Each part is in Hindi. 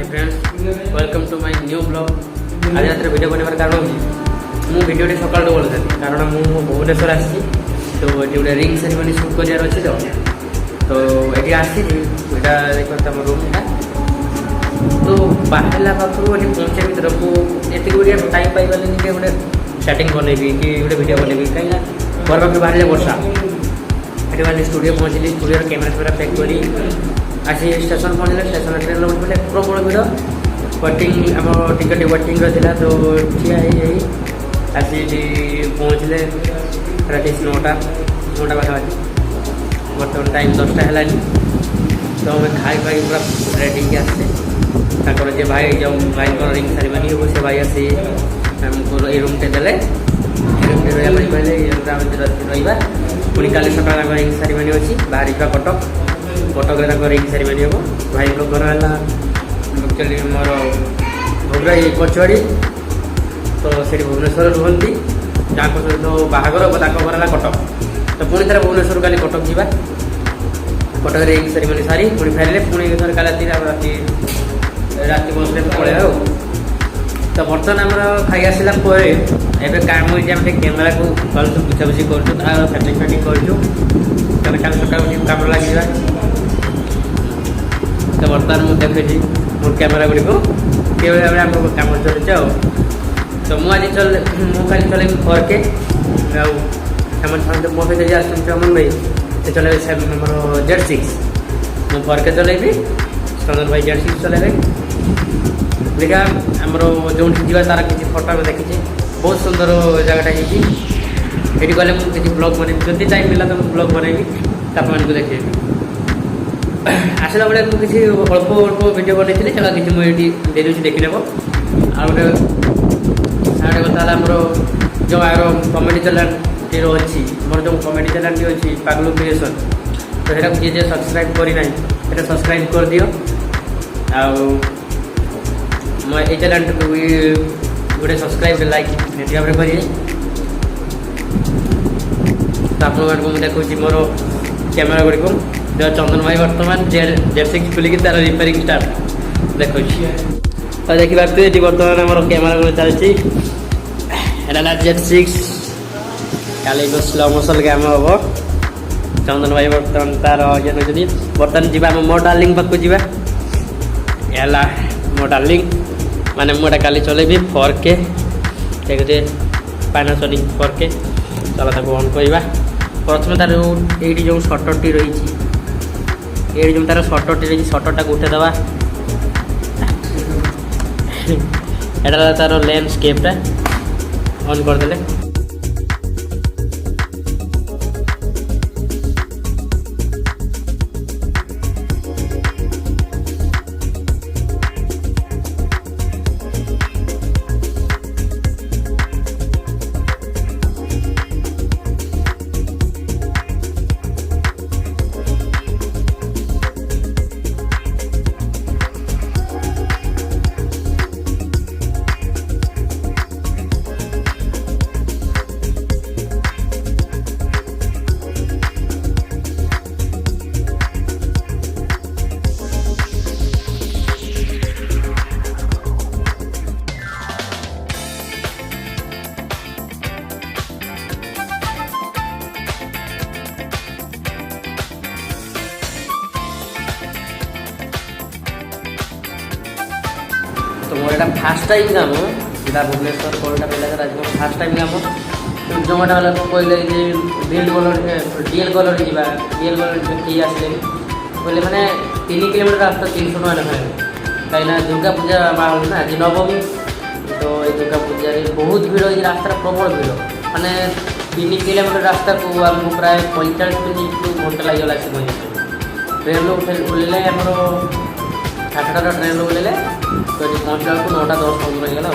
Hi friends, welcome to my new blog. आज रात वीडियो बनवार कारण मु भिडियोटी सकाल बोलता कारण मु भुवनेश्वर आसी तो ये गोटे रिंग सेरेमनी सुट करार अच्छे तो ये आसी देखो तुम रूम तो बाहर पाखु ये पहुँचे भर को ये गोटे टाइम पाइबानी कि गोटे स्टार्टिंग बनैबी कि गोटे भिडियो बनैबी कहीं घर पाखे बाहर वर्षा ये मैंने स्टूडियो पहुँचली स्टूडियो कैमेरा पूरा पैक करी आसी स्टेशन पहुँचले स्टेशन ट्रेन उठे प्रबल भिड़ वेटिंग आम टिकेट वेटिंग रहा तो ठिया आसी पहुँचले राति 9टा पाखापाखि बर्तमान टाइम 10टा है तो हमें खाई पाई पूरा रेडी के आसते जे भाई जो भाई को रिंग सेरेमनी हो से भाई आसी हमको ये रूम टे देले रही कहले रहा पुणी काली सका रिंग सेरेमनी अच्छी बाहर कटक कटक रिंग सेरेमनी हम भाई को घर है एक्चुअली मोर भोगरा कचड़ी तो से भुवनेश्वर रुहती सहित बाहागर घर है कटक तो पुणी थे भुवनेश्वर काली कटक जावा कटक रिंग सेरेमनी सारी पुणी फेरले पुणी थर काली राति बस पड़े तो बर्तमान आम खाई आसला एवं काम हो कैमेरा को भल बुझाबुझी कर सेटिंग फेटिंग कर सका कम लगे तो बर्तमान मुझे देखी मोर कैमेरा गुड़ी को भाव में आम कम चलचे तो मुझे खाली चल फर के मो सहित आसन भाई से चल मोर Z6 मुझे फर के चलेबी चंदन भाई Z6 चलेबे देखा आमर जो जा तार किसी फटो में देखी बहुत सुंदर जगटा ये गले मुझे किसी ब्लॉग बनैबी जब टाइम मिला तो ब्लॉग बनैबी आपको देखेबी आसला बेले किसी अल्प अल्प भिडियो बनई किसी मुझे दे दूसरी देखी नेब आ गए कथा आमर जो आर कमेडी चैनल टी अच्छी मोर जो कमेडी चैनल टी अच्छी पागलू क्रिएशन तो ये जी सब्सक्राइब करना ये सब्सक्राइब कर दियो मैं ये चैनल गोटे सब्सक्राइब लाइक निश्चित भाव में करिए तो आपको देखुची मोर कैमेरा गुड़ी को चंदन भाई बर्तमान Z6 खुलिकी तार रिपेयरिंग स्टार्ट देखो तो देखिए ये बर्तमान आम कैमेरा गुड़ी चलती Z6 काली स्लो मोशन काम हम चंदन भाई बर्तमान तार ये नौकरी बर्तमान जी मो डार्लिंग पाक है मो डार्लिंग माने मुझे काली चलेबी 4K देखिए पैनासोनिक 4K चलो ताको ऑन करवा प्रथम तार ये जो सटरटी रही ये जो तार सटरटी रही सटरटा उठेदवा एटा तार लैंडस्केपटा ऑन करदे तो मोर यहाँ फास्ट टाइम काम जिला भुवनेश्वर कोलटा पहला आज मोर फास्ट टाइम काम जोटा वाला कहले डीएल कलर जा डीएल कलर कई आसे कहले मैंने 3 किलोमीटर रास्ता 300 टका लेखाएं कहीं दुर्गा पूजा माहौल ना आज नवमी तो ये दुर्गा पूजा बहुत भीड़ ये रास्ता प्रबल भीड़ मैंने 3 किलोमीटर रास्ता को आमको प्राय 45 मिनट घंटा लगे से ट्रेन ओल्ले आम 8टा ट्रेन ओल्ले तो ये पहुँचला 9टा 10 15 होगा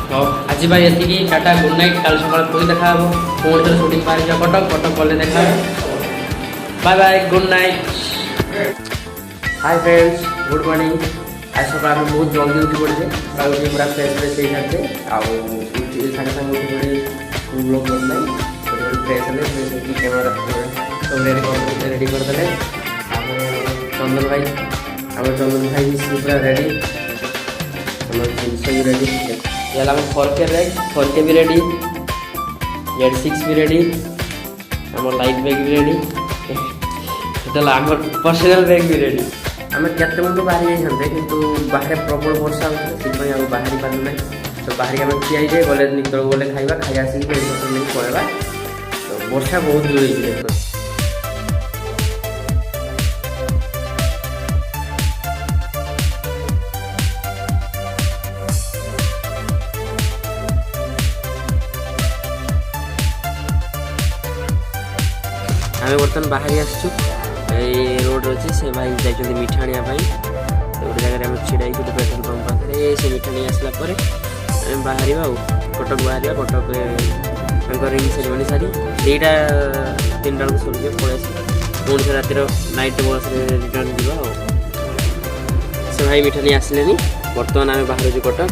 तो आज भाई ये टाटा गुड नाइट कल सकाल पुणी देखा पुणी थे सुटिंग पार कटक कटक गले देखा bye bye good night hi friends good morning आज सकाल आम बहुत जल्दी उठी पड़े उठी पूरा फ्रेश फ्रेश हो जाते सागे सागे उठी पड़े ब्लॉग बनना फ्रेश है कैमेरा सब रेडी करदे चंदन भाई आम चंदन भाई भी पूरा रेडी आम जिनस भी रेडी ये आम 4K बैग 4K भी रेडी Z6 भी रेडी आम लाइट बैग भी रेडी आम पर्सनाल बैग भी रेडी आम केते मुझे बाहरी जाते कि बाहर प्रबल वर्षा होती बाहरी पार्न ना तो बाहर आम ठिया जाए गले निकल गले खाଇବା खाई आसिक पड़ेगा तो वर्षा बहुत जोर हो आम बर्तमान बाहरी आसचु रोड अच्छे से भाई जाइए मिठा आने तो गोटे जगह आम छिड़ा गोटे पेट्रोल पंप पाखे से मिठा नहीं आसला आम बाहर कटक बाहर कटक रिंग सेरेमनी सारी 2टा 3टा बेलू सब पड़े पुणी से रातिर नाइट बस रिटर्न जा से भाई मिठा नहीं आसले बर्तमान आम बाहर कटक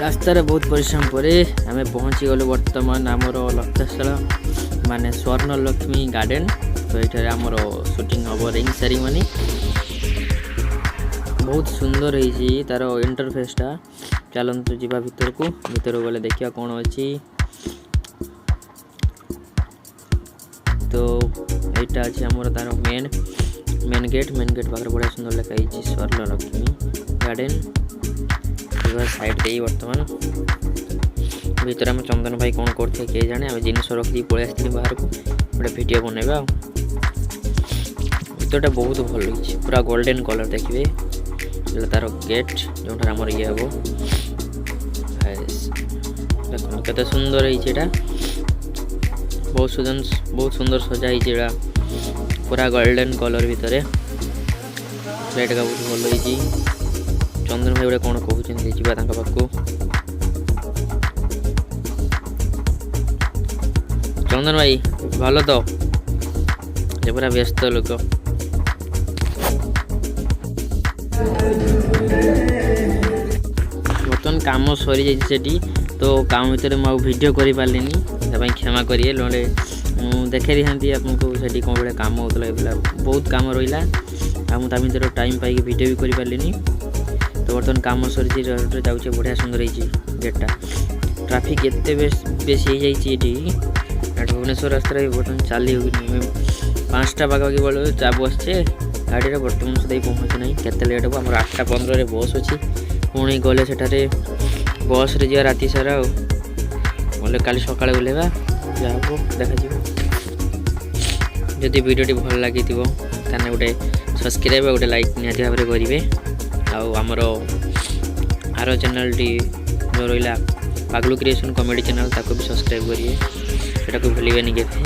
रास्तार बहुत परिश्रम पर आम पहुँची गलु बर्तमान आमर लक्ष्यस्थल माने स्वर्ण लक्ष्मी गार्डन तो ये आमर शूटिंग हम रिंग सेरेमनी बहुत सुंदर है तार इंटरफेसटा चलतु जावा भीतर को गले देखिया कौन अच्छी तो यहाँ अच्छे आमर तार मेन गेट पाखे बढ़िया सुंदर लिखाई स्वर्ण लक्ष्मी गार्डन साइड दे बर्तमान भीतर आम चंदन भाई कौन करते किए जाने आम जिन रखी पलि आसती बाहर को गोटे भिडियो बनवा भीतरटा बहुत भल लगी पूरा गोल्डन कलर देखिए तार गेट जो आमर ये हम देखते सुंदर है बहुत सुंदर सजा है पूरा गोल्डन कलर भितर लाइट का बहुत भल है चंदन भाई गोटे कौन कहते जावा पाखु चंदन भाई भल तो ये पूरा व्यस्त लोक बर्तमान काम सरी जाती तो काम भितर मुझे वीडियो कर पारे क्षमा करिए ना देखे था आपको से कौन भाई काम होता बहुत काम रहा मुझे भर टाइम पाई वीडियो भी कर पारे तो बर्तमान काम सरी जाऊे बढ़िया सुंदर है गेटा ट्राफिक एत बेस हो भुवनेश्वर रास्ता बर्तमान चली 5टा पाखापाखि बड़े चा बसचे ଗାଡ଼ିରେ ବର୍ତ୍ତମାନ ସୁଦ୍ଧା ପହଞ୍ଚୁ ନାହିଁ କେତେ ଲେଟ୍ ହେବ ଆମର 8:15 ବସ୍ ଅଛି ପୁଣି ଗଲେ ସେଠାରେ ବସ୍ରେ ଯିବା ରାତି ସାରା ଆଉ ଗଲେ କାଲି ସକାଳେ ଓହ୍ଲେଇବା ଯାହା ହେବ ଦେଖାଯିବ ଯଦି ଭିଡ଼ିଓଟି ଭଲ ଲାଗିଥିବ ତାହେଲେ ଗୋଟେ ସବସ୍କ୍ରାଇବ୍ ଗୋଟେ ଲାଇକ୍ ନିହାତି ଭାବରେ କରିବେ ଆଉ ଆମର ଆର ଚ୍ୟାନେଲଟି ଯେଉଁ ରହିଲା ପାଗଲୁ କ୍ରିଏସନ୍ କମେଡ଼ି ଚ୍ୟାନେଲ୍ ତାକୁ ବି ସବସ୍କ୍ରାଇବ୍ କରିବେ ସେଟାକୁ ଭୁଲିବେନି କେବେ